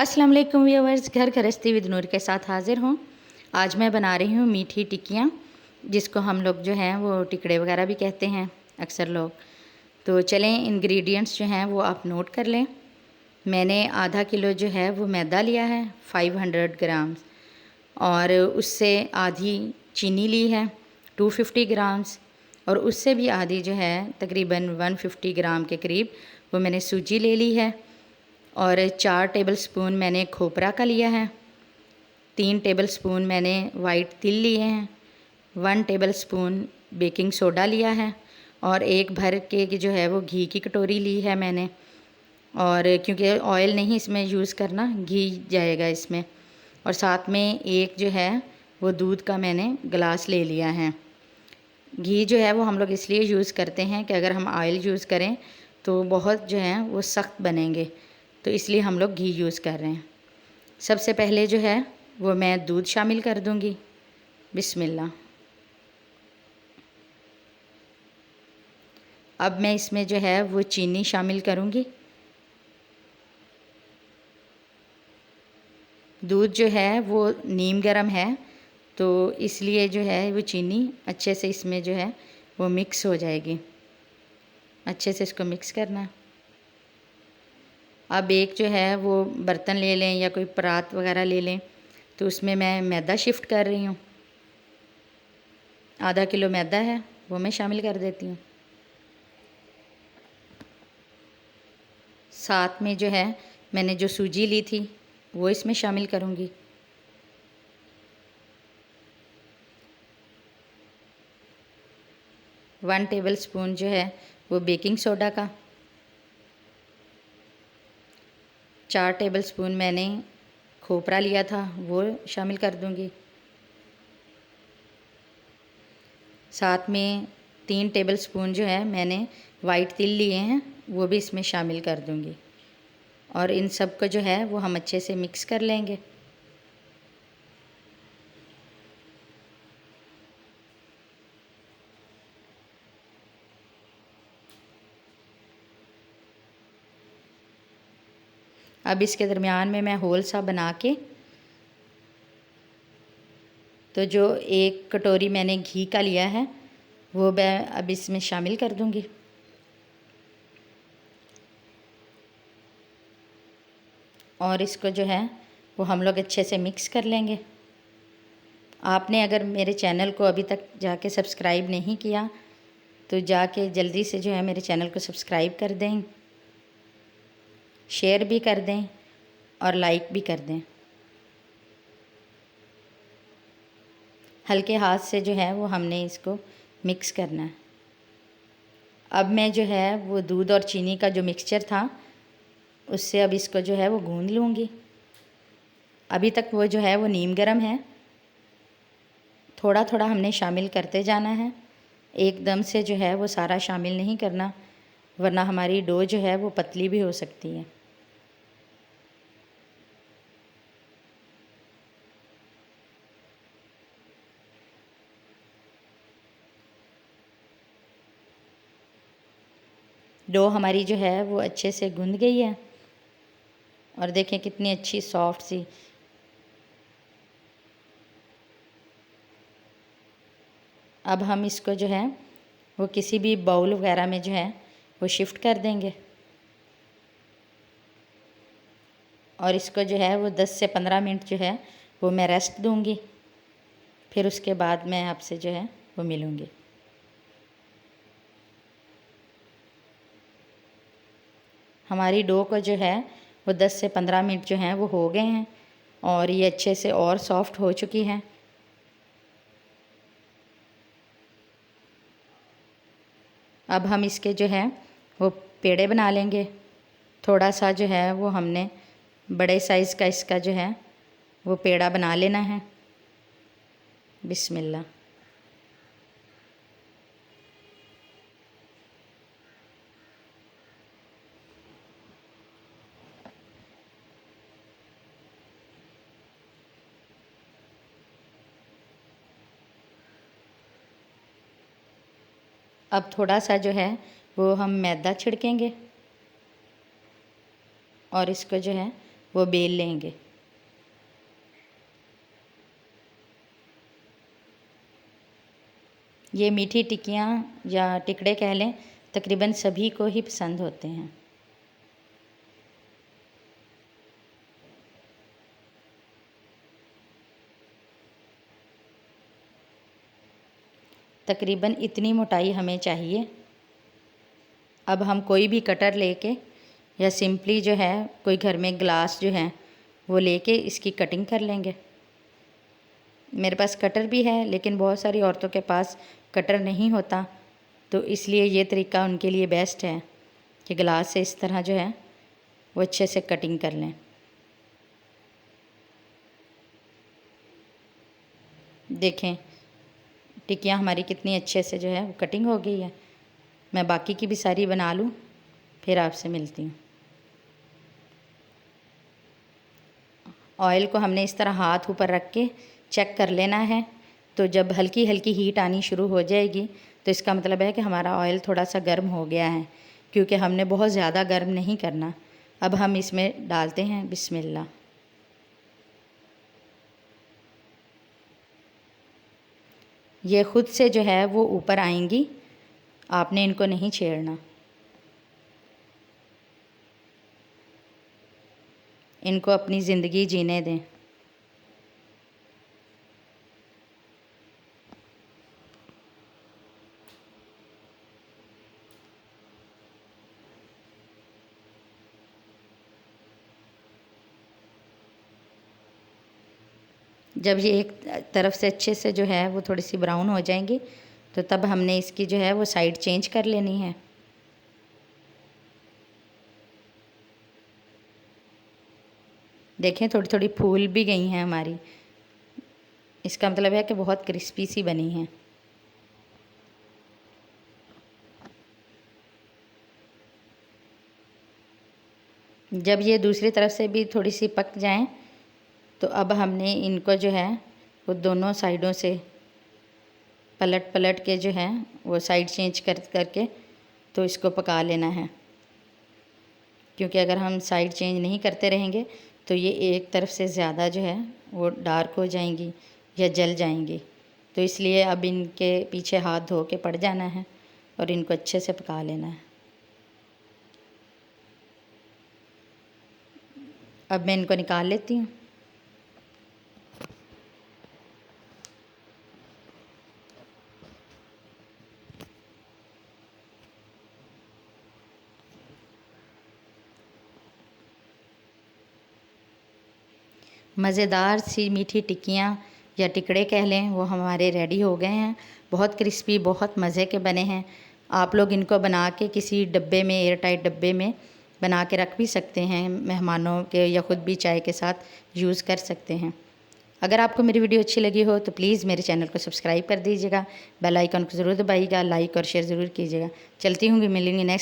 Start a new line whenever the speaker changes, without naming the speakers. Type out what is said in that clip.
अस्सलाम वालेकुम व्यूअर्स, घर गृहस्थी विद नूर के साथ हाज़िर हूँ। आज मैं बना रही हूँ मीठी टिक्कियाँ, जिसको हम लोग जो हैं वो टिकड़े वगैरह भी कहते हैं अक्सर लोग। तो चलें इंग्रेडिएंट्स जो हैं वो आप नोट कर लें। मैंने आधा किलो जो है वो मैदा लिया है 500 ग्राम्स, और उससे आधी चीनी ली है 250 ग्राम्स, और उससे भी आधी जो है तकरीबन 150 ग्राम के करीब वो मैंने सूजी ले ली है। और 4 टेबलस्पून मैंने खोपरा का लिया है, 3 टेबलस्पून मैंने वाइट तिल लिए हैं, 1 टेबलस्पून बेकिंग सोडा लिया है, और एक भर के जो है वो घी की कटोरी ली है मैंने। और क्योंकि ऑयल नहीं इसमें यूज़ करना, घी जाएगा इसमें। और साथ में एक जो है वो दूध का मैंने गिलास ले लिया है। घी जो है वो हम लोग इसलिए यूज़ करते हैं कि अगर हम ऑयल यूज़ करें तो बहुत जो है वो सख्त बनेंगे, तो इसलिए हम लोग घी यूज़ कर रहे हैं। सबसे पहले जो है वो मैं दूध शामिल कर दूंगी। बिस्मिल्लाह। अब मैं इसमें जो है वो चीनी शामिल करूंगी। दूध जो है वो नीम गर्म है, तो इसलिए जो है वो चीनी अच्छे से इसमें जो है वो मिक्स हो जाएगी। अच्छे से इसको मिक्स करना है। अब एक जो है वो बर्तन ले लें या कोई परात वगैरह ले लें, तो उसमें मैं मैदा शिफ्ट कर रही हूँ। आधा किलो मैदा है वो मैं शामिल कर देती हूँ। साथ में जो है मैंने जो सूजी ली थी वो इसमें शामिल करूँगी। वन टेबल स्पून जो है वो बेकिंग सोडा का, 4 टेबल स्पून मैंने खोपरा लिया था वो शामिल कर दूँगी। साथ में 3 टेबल स्पून जो है मैंने वाइट तिल लिए हैं वो भी इसमें शामिल कर दूँगी। और इन सब को जो है वो हम अच्छे से मिक्स कर लेंगे। अब इसके दरमियान में मैं होल सा बना के, तो जो एक कटोरी मैंने घी का लिया है वो मैं अब इसमें शामिल कर दूंगी। और इसको जो है वो हम लोग अच्छे से मिक्स कर लेंगे। आपने अगर मेरे चैनल को अभी तक जाके सब्सक्राइब नहीं किया तो जाके जल्दी से जो है मेरे चैनल को सब्सक्राइब कर दें, शेयर भी कर दें और लाइक भी कर दें। हल्के हाथ से जो है वो हमने इसको मिक्स करना है। अब मैं जो है वो दूध और चीनी का जो मिक्सचर था उससे अब इसको जो है वो गूंद लूँगी। अभी तक वो जो है वो नीम गर्म है, थोड़ा थोड़ा हमने शामिल करते जाना है। एकदम से जो है वो सारा शामिल नहीं करना, वरना हमारी डो जो है वो पतली भी हो सकती है। डो हमारी जो है वो अच्छे से गूंद गई है, और देखें कितनी अच्छी सॉफ्ट सी। अब हम इसको जो है वो किसी भी बाउल वगैरह में जो है वो शिफ्ट कर देंगे, और इसको जो है वो 10 से 15 मिनट जो है वो मैं रेस्ट दूंगी। फिर उसके बाद मैं आपसे जो है वो मिलूँगी। हमारी डो को जो है वो 10 से 15 मिनट जो हैं वो हो गए हैं, और ये अच्छे से और सॉफ्ट हो चुकी है। अब हम इसके जो है वो पेड़े बना लेंगे। थोड़ा सा जो है वो हमने बड़े साइज़ का इसका जो है वो पेड़ा बना लेना है। बिस्मिल्लाह। अब थोड़ा सा जो है वो हम मैदा छिड़केंगे, और इसको जो है वो बेल लेंगे। ये मीठी टिक्कियाँ या टिकड़े कह लें, तकरीबन सभी को ही पसंद होते हैं। तकरीबन इतनी मोटाई हमें चाहिए। अब हम कोई भी कटर लेके या सिंपली जो है कोई घर में ग्लास जो है वो लेके इसकी कटिंग कर लेंगे। मेरे पास कटर भी है, लेकिन बहुत सारी औरतों के पास कटर नहीं होता, तो इसलिए ये तरीका उनके लिए बेस्ट है कि ग्लास से इस तरह जो है वो अच्छे से कटिंग कर लें। देखें टिक्कियाँ हमारी कितनी अच्छे से जो है वो कटिंग हो गई है। मैं बाकी की भी सारी बना लूँ, फिर आपसे मिलती हूँ। ऑयल को हमने इस तरह हाथ ऊपर रख के चेक कर लेना है। तो जब हल्की हल्की हीट आनी शुरू हो जाएगी तो इसका मतलब है कि हमारा ऑयल थोड़ा सा गर्म हो गया है, क्योंकि हमने बहुत ज़्यादा गर्म नहीं करना। अब हम इसमें डालते हैं बिस्मिल्लाह। ये ख़ुद से जो है वो ऊपर आएंगी, आपने इनको नहीं छेड़ना। इनको अपनी ज़िंदगी जीने दें। जब ये एक तरफ से अच्छे से जो है वो थोड़ी सी ब्राउन हो जाएंगी, तो तब हमने इसकी जो है वो साइड चेंज कर लेनी है। देखें थोड़ी थोड़ी फूल भी गई हैं हमारी, इसका मतलब है कि बहुत क्रिस्पी सी बनी हैं। जब ये दूसरी तरफ से भी थोड़ी सी पक जाएं, तो अब हमने इनको जो है वो दोनों साइडों से पलट पलट के जो है वो साइड चेंज करके तो इसको पका लेना है। क्योंकि अगर हम साइड चेंज नहीं करते रहेंगे तो ये एक तरफ से ज़्यादा जो है वो डार्क हो जाएंगी या जल जाएंगी। तो इसलिए अब इनके पीछे हाथ धो के पड़ जाना है और इनको अच्छे से पका लेना है। अब मैं इनको निकाल लेती हूँ। मज़ेदार सी मीठी टिक्कियाँ या टिकड़े कह लें वो हमारे रेडी हो गए हैं। बहुत क्रिस्पी, बहुत मज़े के बने हैं। आप लोग इनको बना के किसी डब्बे में, एयर टाइट डब्बे में बना के रख भी सकते हैं, मेहमानों के या ख़ुद भी चाय के साथ यूज़ कर सकते हैं। अगर आपको मेरी वीडियो अच्छी लगी हो तो प्लीज़ मेरे चैनल को सब्सक्राइब कर दीजिएगा, बेल आइकन को ज़रूर दबाइएगा, लाइक और शेयर ज़रूर कीजिएगा। चलती हूँ, मिलेंगे नेक्स्ट